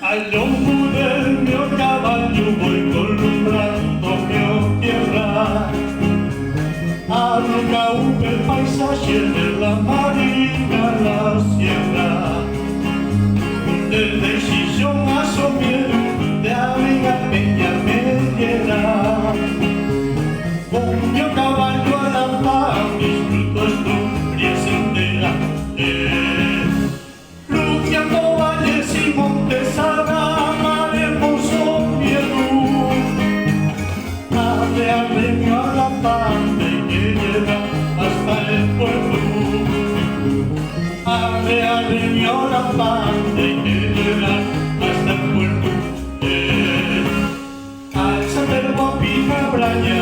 Al lombo del mio caballo voy columbrando mi tierra, aluga el paisaje de la marina a la sierra, desde Chillón a Somiedo, de Aviga Peña Mediera, con mi caballo a la paz disfruto Asturias entera. Luciano valles y montes mar hermoso miedo, ave premio a la parte que llega hasta el pueblo, ave premio a la parte que llega hasta el pueblo. Al Santer Guapina Braya